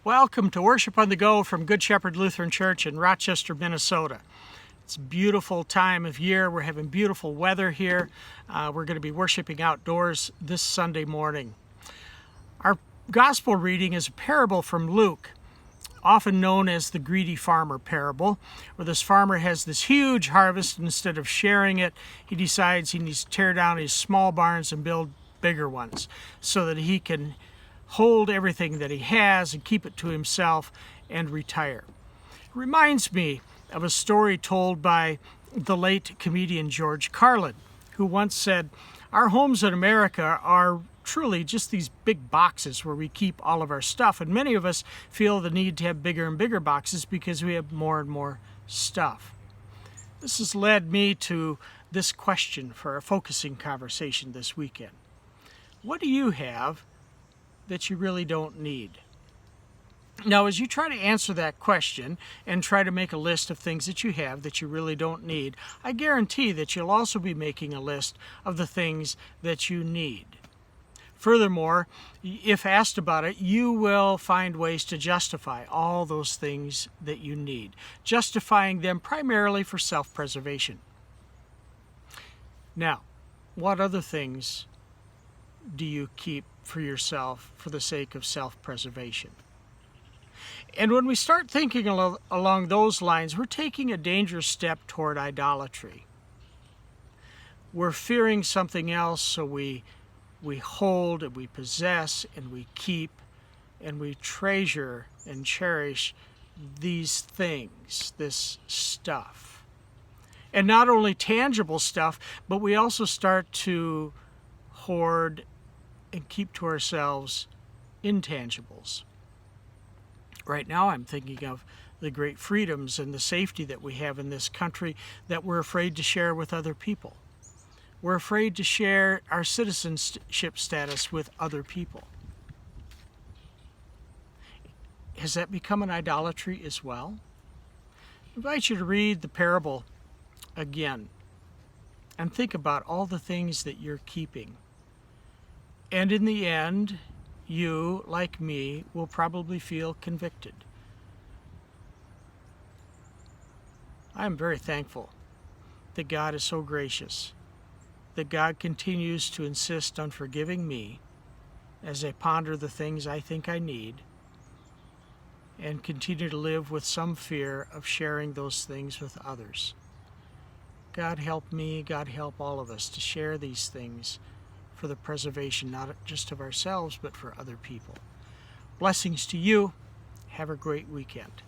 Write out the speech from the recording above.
Welcome to Worship on the Go from Good Shepherd Lutheran Church in Rochester, Minnesota. It's a beautiful time of year. We're having beautiful weather here. We're going to be worshiping outdoors this Sunday morning. Our gospel reading is a parable from Luke, often known as the greedy farmer parable, where this farmer has this huge harvest, and instead of sharing it, he decides he needs to tear down his small barns and build bigger ones so that he can hold everything that he has and keep it to himself and retire. It reminds me of a story told by the late comedian George Carlin, who once said, "Our homes in America are truly just these big boxes where we keep all of our stuff, and many of us feel the need to have bigger and bigger boxes because we have more and more stuff." This has led me to this question for a focusing conversation this weekend. What do you have that you really don't need? Now, as you try to answer that question and try to make a list of things that you have that you really don't need, I guarantee that you'll also be making a list of the things that you need. Furthermore, if asked about it, you will find ways to justify all those things that you need, justifying them primarily for self-preservation. Now, what other things do you keep for yourself for the sake of self-preservation? And when we start thinking along those lines, we're taking a dangerous step toward idolatry. We're fearing something else, so we hold and we possess and we keep and we treasure and cherish these things, this stuff. And not only tangible stuff, but we also start to hoard and keep to ourselves intangibles. Right now I'm thinking of the great freedoms and the safety that we have in this country that we're afraid to share with other people. We're afraid to share our citizenship status with other people. Has that become an idolatry as well? I invite you to read the parable again and think about all the things that you're keeping. And in the end, you, like me, will probably feel convicted. I am very thankful that God is so gracious, that God continues to insist on forgiving me as I ponder the things I think I need and continue to live with some fear of sharing those things with others. God help me, God help all of us to share these things for the preservation not just of ourselves, but for other people. Blessings to you. Have a great weekend.